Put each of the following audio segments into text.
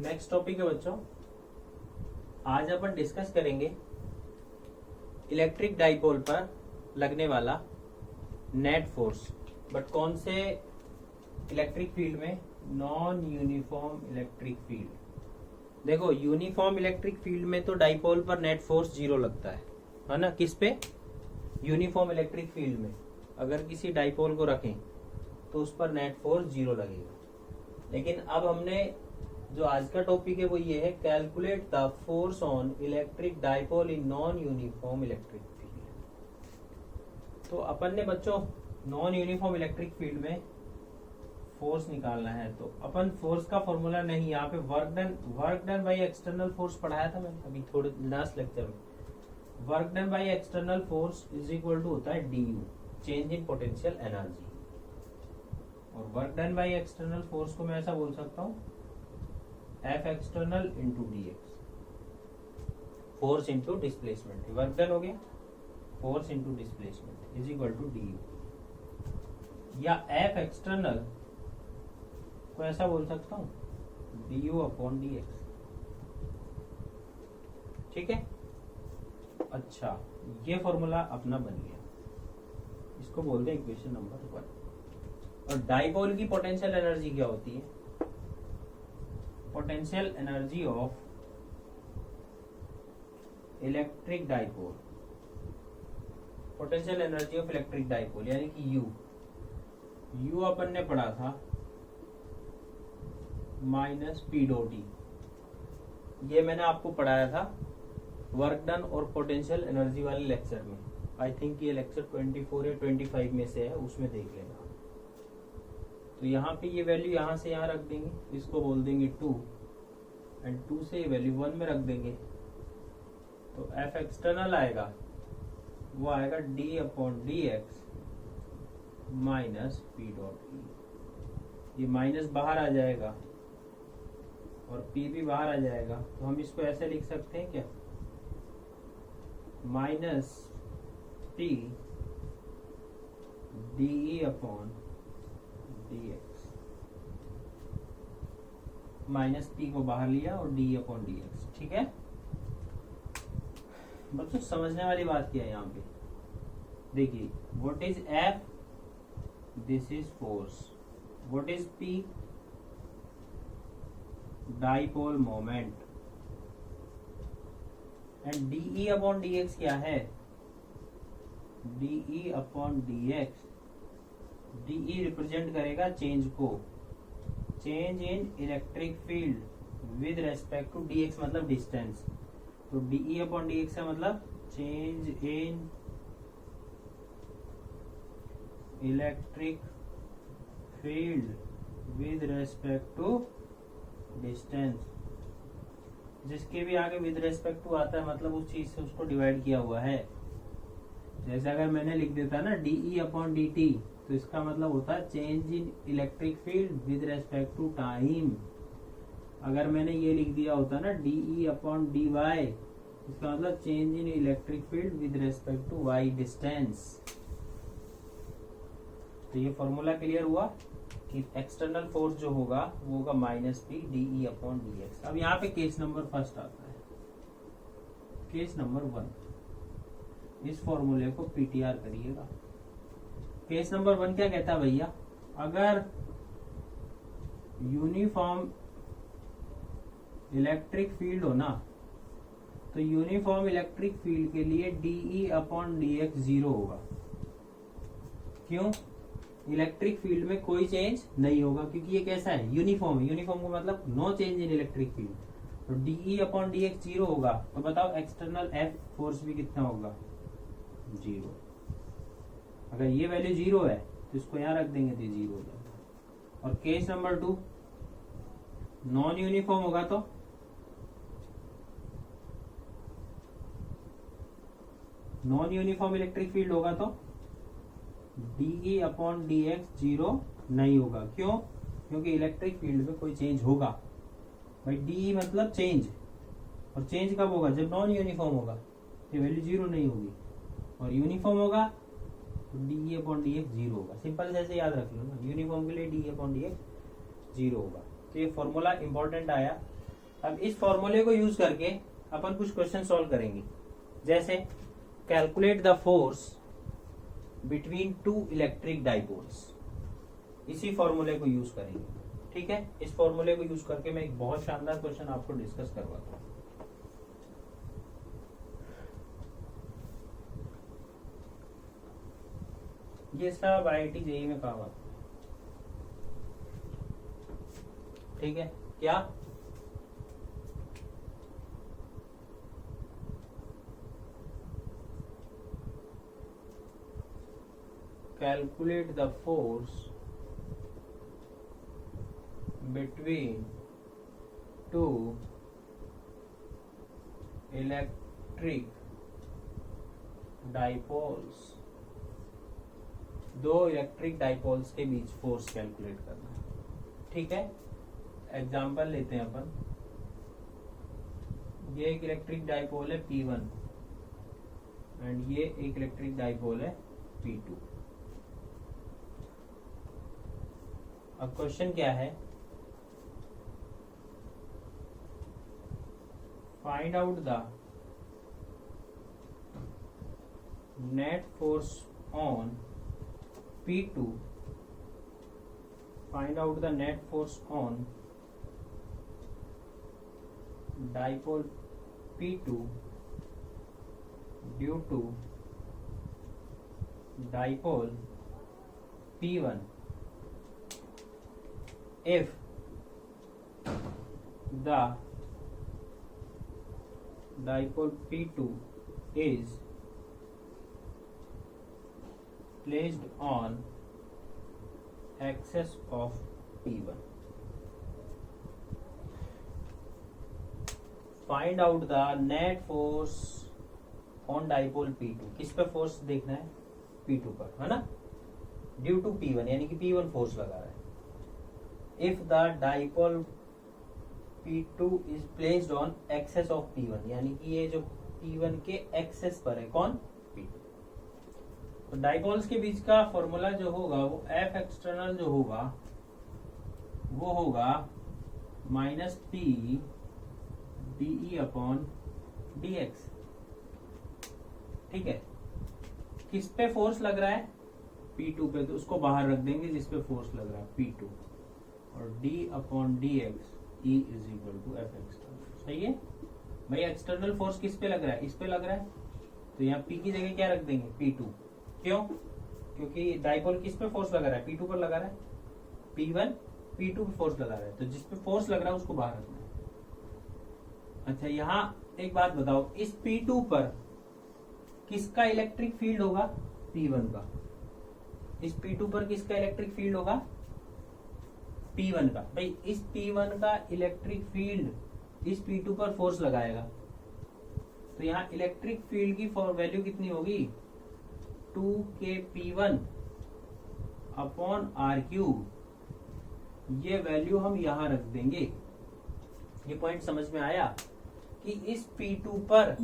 Next topic है बच्चों, आज अपन डिस्कस करेंगे इलेक्ट्रिक डाइपोल पर लगने वाला नेट फोर्स। बट कौन से इलेक्ट्रिक फील्ड में? Non uniform electric field. देखो यूनिफॉर्म इलेक्ट्रिक फील्ड में तो डाइपोल पर नेट फोर्स 0 लगता है ना। किस पे? यूनिफॉर्म इलेक्ट्रिक फील्ड में अगर किसी डाइपोल को रखें तो उस पर नेट फोर्स 0 लगेगा। लेकिन अब हमने जो आज का टॉपिक है वो ये है, calculate the force on electric dipole in non uniform electric field. तो अपन ने बच्चों नॉन यूनिफॉर्म इलेक्ट्रिक फील्ड में फोर्स निकालना है, तो अपन फोर्स का फॉर्मूला नहीं, यहाँ पे work done by external force पढ़ाया था मैंने अभी थोड़े लास्ट लेक्चर में। Work done by external force is equal to होता है D U, change in potential energy. और work done by external force को मैं ऐसा बोल सकता हूँ F external into D X, force into displacement. Work done हो गया, force into displacement is equal to D U. या एफ एक्सटर्नल को ऐसा बोल सकता हूं D you upon D x. ठीक है, अच्छा ये फॉर्मूला अपना बन गया, इसको बोलते हैं इक्वेशन नंबर 1। और डाइपोल की पोटेंशियल एनर्जी क्या होती है? Potential energy of electric dipole, potential energy of electric dipole यानी कि यू अपन ने पढ़ा था माइनस पी डॉट ई। ये मैंने आपको पढ़ाया था वर्क डन और पोटेंशियल एनर्जी वाले लेक्चर में। आई थिंक ये लेक्चर 24 या 25 में से है, उसमें देख लेना। तो यहाँ पे ये वैल्यू यहाँ से यहाँ रख देंगे, इसको बोल देंगे 2 एंड 2 से ये वैल्यू 1 में रख देंगे। तो एफ एक्सटर्नल आएगा, वो आएगा D upon D x minus P dot E. ये माइनस बाहर आ जाएगा और पी भी बाहर आ जाएगा, तो हम इसको ऐसे लिख सकते हैं क्या, minus P D upon D x. Minus P को बाहर लिया और डी अपॉन डी एक्स। ठीक है बच्चों, समझने वाली बात क्या है यहाँ पे? देखिए what is F, this is force. What is P? Dipole moment. And DE upon D X क्या है? DE upon D X, DE represent करेगा चेंज को, change in electric field with respect to D X मतलब distance. तो DE upon D X का मतलब change in electric field with respect to distance. जिसके भी आगे विद रेस्पेक्ट टू आता है मतलब उस चीज से उसको डिवाइड किया हुआ है। जैसे अगर मैंने लिख देता ना डीई अपॉन डी टी, तो इसका मतलब होता है change in electric field with respect to time. अगर मैंने ये लिख दिया होता ना डीई अपॉन डी वाई, इसका मतलब change in electric field with respect to Y distance. तो ये फॉर्मूला क्लियर हुआ कि एक्सटर्नल फोर्स जो होगा वो होगा minus P DE upon D X. अब यहाँ पे केस नंबर फर्स्ट आता है, केस नंबर 1। इस फॉर्मूले को पीटीआर करिएगा। केस नंबर 1 क्या कहता है भैया? अगर यूनिफॉर्म इलेक्ट्रिक फील्ड हो ना, तो यूनिफॉर्म इलेक्ट्रिक फील्ड के लिए डीई अपॉन डी एक्स 0 होगा। क्यों? इलेक्ट्रिक फील्ड में कोई चेंज नहीं होगा क्योंकि ये कैसा है? यूनिफॉर्म है। यूनिफॉर्म का मतलब no change in electric field. तो डीई अपॉन डी एक्स 0 होगा, तो बताओ एक्सटर्नल एफ फोर्स भी कितना होगा? 0। अगर ये वैल्यू 0 है तो इसको यहां रख देंगे तो 0 हो जाएगा। और केस नंबर 2 नॉन यूनिफॉर्म होगा, तो नॉन यूनिफॉर्म इलेक्ट्रिक फील्ड होगा तो डीई अपॉन डी एक्स 0 नहीं होगा। क्यों? क्योंकि इलेक्ट्रिक फील्ड में कोई चेंज होगा भाई। डीई मतलब चेंज, और चेंज कब होगा? जब नॉन यूनिफॉर्म होगा, ये वैल्यू 0 नहीं होगी। और यूनिफॉर्म होगा तो डी अपॉन डी एक्स 0 होगा। सिंपल जैसे याद रख लो ना, यूनिफॉर्म के लिए डी अपॉन डी एक्स 0 होगा। तो ये फॉर्मूला इंपॉर्टेंट आया अब इस फॉर्मूले को यूज करके अपन कुछ क्वेश्चन सॉल्व करेंगे, जैसे calculate the force between two electric dipoles. इसी फॉर्मूले को यूज करेंगे, ठीक है। इस फॉर्मूले को यूज करके मैं एक बहुत शानदार क्वेश्चन आपको डिस्कस करवाता हूँ। ये सब IIT JEE में काम आता है, ठीक है। क्या calculate the force between two electric dipoles. दो इलेक्ट्रिक डाइपोल्स के बीच फोर्स कैलकुलेट करना है, ठीक है। एग्जांपल लेते हैं अपन। ये एक इलेक्ट्रिक डाइपोल है P1 एंड ये एक इलेक्ट्रिक डाइपोल है P2। अब क्वेश्चन क्या है, find out the net force on P2, find out the net force on dipole P2 due to dipole P1 if the dipole P2 is placed on axis of P1. Find out the net force on dipole P2। किस पे force देखना है? P2 पर, है ना। Due to P1 यानी कि P1 force लगा रहा है। If the dipole P2 is placed on axis of P1 यानी कि ये जो P1 के एक्सेस पर है, कौन? तो डाइपोल्स के बीच का फॉर्मूला जो होगा वो F एक्सटर्नल जो होगा वो होगा -P dE/dx, ठीक है। किस पे फोर्स लग रहा है? P2 पे, तो उसको बाहर रख देंगे जिस पे फोर्स लग रहा है P2, और d/dx E = F एक्सटर्नल। सही है भाई। एक्सटर्नल फोर्स किस पे लग रहा है? इस पे लग रहा है, तो यहाँ P की जगह क्या रख देंगे? P2। क्यों? क्योंकि डाइपोल किस पे फोर्स लगा रहा है? P2 पर लगा रहा है। P1 P2 पे फोर्स लगा रहा है, तो जिस पे फोर्स लग रहा है उसको बाहर रखना है। अच्छा, यहाँ एक बात बताओ, इस P2 पर किसका इलेक्ट्रिक फील्ड होगा? P1 का। इस P2 पर किसका इलेक्ट्रिक फील्ड होगा? P1 का। भाई इस P1 का इलेक्ट्रिक फील्ड इस P2 पर फोर्स लगाएगा, तो यहाँ इलेक्ट्रिक फील्ड की वैल्यू कितनी होगी? 2kP1 upon R3। ये वैल्यू हम यहां रख देंगे। ये पॉइंट समझ में आया कि इस P2 पर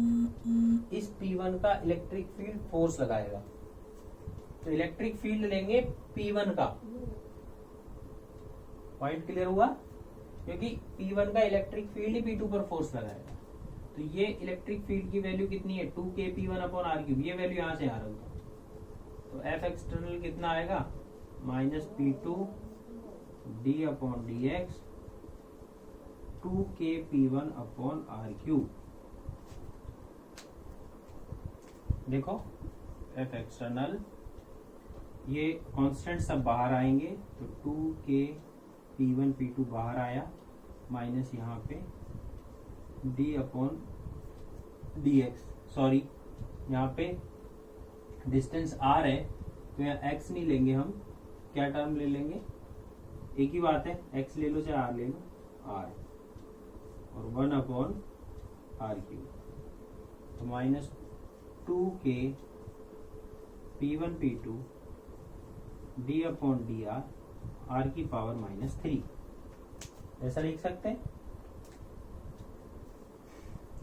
इस P1 का इलेक्ट्रिक फील्ड फोर्स लगाएगा, तो इलेक्ट्रिक फील्ड लेंगे P1 का। पॉइंट क्लियर हुआ? क्योंकि P1 का इलेक्ट्रिक फील्ड ही P2 पर फोर्स लगाएगा, तो ये इलेक्ट्रिक फील्ड की वैल्यू कितनी है? 2kP1 upon R3। ये वैल्यू यहां से यहां रख दो, तो F एक्सटर्नल कितना आएगा? -P2 d/dx 2kP1 upon R3। देखो F एक्सटर्नल, ये कांस्टेंट सब बाहर आएंगे, तो 2kP1 P2 बाहर आया, माइनस यहाँ पे d/dx। सॉरी, यहाँ पे डिस्टेंस r है, तो यहाँ x नहीं लेंगे हम, क्या टर्म ले लेंगे? एक ही बात है, x ले लो चाहे r ले लो, r, और 1/r3, तो -2k P1 P2 d/dr r की पावर -3, ऐसा लिख सकते हैं,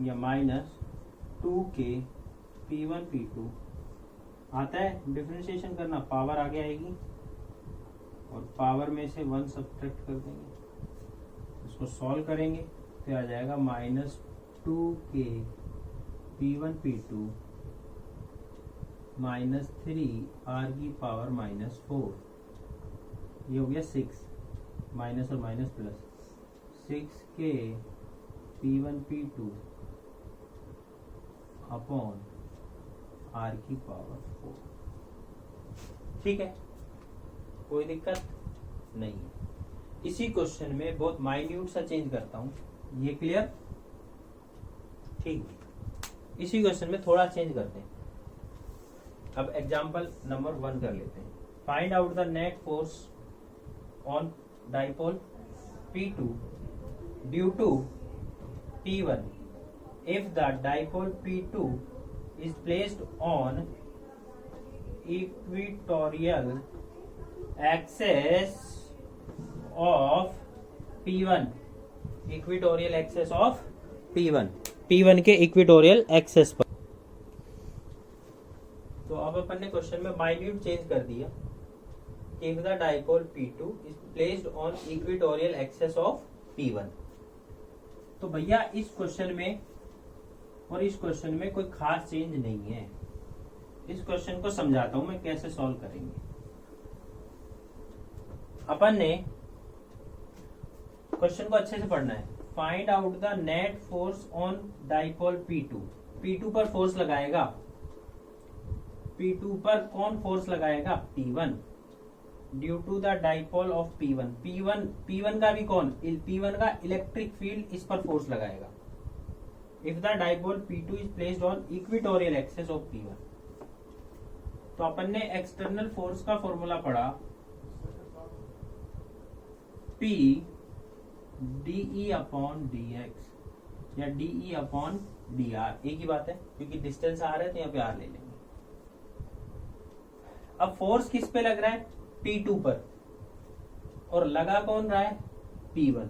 या -2k P1 P2 आता है डिफरेंशिएशन करना, पावर आगे आएगी और पावर में से 1 सब्ट्रैक्ट कर देंगे, इसको सॉल्व करेंगे तो आ जाएगा -2k P1 P2 -3 r की पावर -4, ये हो गया 6, माइनस और minus plus 6k P1 P2 upon r की पावर 4। ठीक है, कोई दिक्कत नहीं है। इसी क्वेश्चन में बहुत माइन्यूट सा चेंज करता हूं, ये क्लियर? ठीक, इसी क्वेश्चन में थोड़ा चेंज करते हैं। अब एग्जांपल नंबर 1 कर लेते हैं। Find out the net force on dipole P2 due to P1 if the dipole P2 is placed on equatorial axis of P1, equatorial axis of P1 के इक्वेटोरियल एक्सेस पर। तो अब अपन ने क्वेश्चन में minute change कर दिया। If the dipole P2 is placed on equatorial axis of P1, तो भैया इस क्वेश्चन में और इस क्वेश्चन में कोई खास चेंज नहीं है। इस क्वेश्चन को समझाता हूं मैं कैसे सॉल्व करेंगे। अपन ने क्वेश्चन को अच्छे से पढ़ना है। Find out the net force on dipole P2 पर फोर्स लगाएगा, P2 पर कौन फोर्स लगाएगा? P1 due to the dipole of P1 का भी कौन? P1 का इलेक्ट्रिक फील्ड इस पर फोर्स लगाएगा। If the dipole P2 is placed on equatorial axis of P1, तो अपन ने एक्सटर्नल फोर्स का फॉर्मूला पढ़ा, P DE अपॉन DX या DE अपॉन DR, एक ही बात है, क्योंकि डिस्टेंस आ रहा है तो यहाँ पे R ले लेंगे। अब फोर्स किस पे लग रहा है? P2 पर, और लगा कौन रहा है? P1।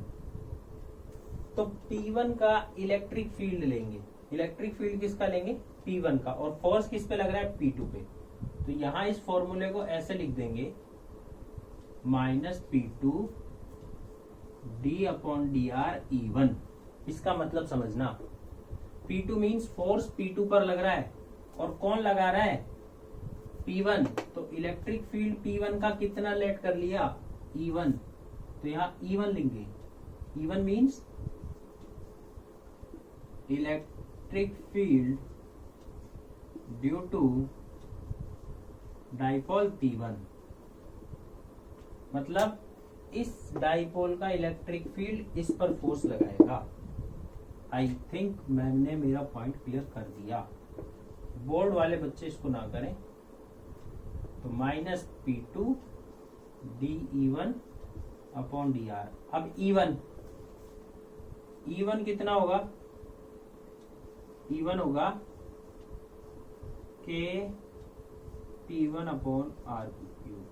तो P1 का इलेक्ट्रिक फील्ड लेंगे। इलेक्ट्रिक फील्ड किसका लेंगे? P1 का। और फोर्स किस पे लग रहा है? P2 पे। तो यहां इस फॉर्मूले को ऐसे लिख देंगे, -P2 D upon DR E1। इसका मतलब समझना, P2 मीन्स फोर्स P2 पर लग रहा है, और कौन लगा रहा है? P1। तो इलेक्ट्रिक फील्ड P1 का कितना लेट कर लिया? E1। तो यहां E1 लेंगे। E1 means electric field due to dipole P1, मतलब इस डाइपोल का इलेक्ट्रिक फील्ड इस पर फोर्स लगाएगा। आई थिंक मैंने मेरा पॉइंट क्लियर कर दिया। बोर्ड वाले बच्चे इसको ना करें। तो -P2 DE1 अपॉन DR। अब E1 कितना होगा? E1 होगा K P1 upon R cube.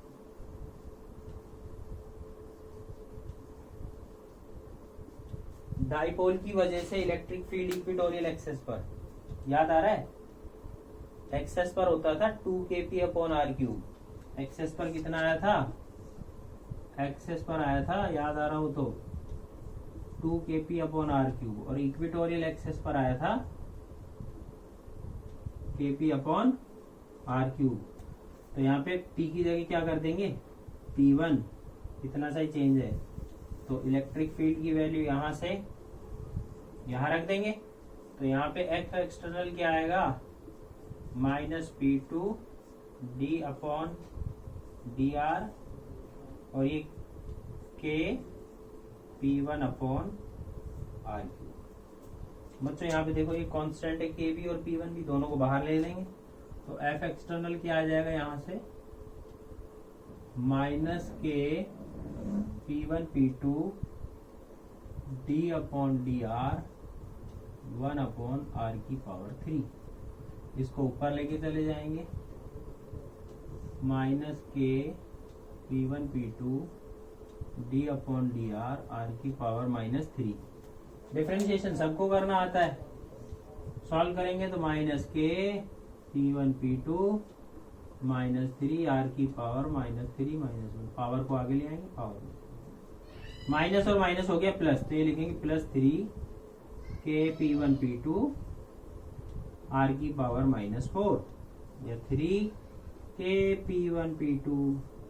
Dipole की वजह से इलेक्ट्रिक फील्ड इक्वेटोरियल एक्सेस पर, याद आ रहा है? एक्सेस पर होता था 2kP upon R cube. Access पर कितना आया था? एक्सेस पर आया था, याद आ रहा हो तो 2kP अपॉन R क्यूब, और इक्वेटोरियल एक्सेस पर आया था kP अपॉन R क्यूब। तो यहाँ पे P की जगह क्या कर देंगे? P1, इतना सा ही चेंज है। तो इलेक्ट्रिक फील्ड की वैल्यू यहां से यहां रख देंगे। तो यहाँ पे F एक्सटर्नल क्या आएगा? -P2 D अपॉन DR, और ये K P1 upon R cube. बच्चों यहाँ पे देखो, ये कांस्टेंट है, K भी और P1 भी, दोनों को बाहर ले लेंगे। तो F एक्सटर्नल क्या आ जाएगा यहाँ से? -K P1 P2 D upon DR 1 upon R की पावर 3। इसको ऊपर लेके चले जाएंगे, -K P1 P2 D upon DR R की पावर -3। डिफरेंशिएशन सबको करना आता है। सॉल्व करेंगे तो -K P1 P2 -3 R की पावर -3 -1। पावर को आगे ले आएंगे, पावर माइनस और माइनस हो गया प्लस, तो ये लिखेंगे +3 P1 P2 R की पावर -4 या 3 P1 P2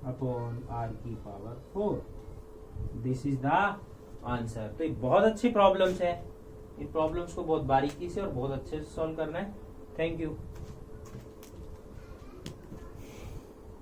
अपॉन R की power 4। This is the answer. तो ये बहुत अच्छी प्रॉब्लम्स है, इन प्रॉब्लम्स को बहुत बारीकी से और बहुत अच्छे से सॉल्व करना है। Thank you.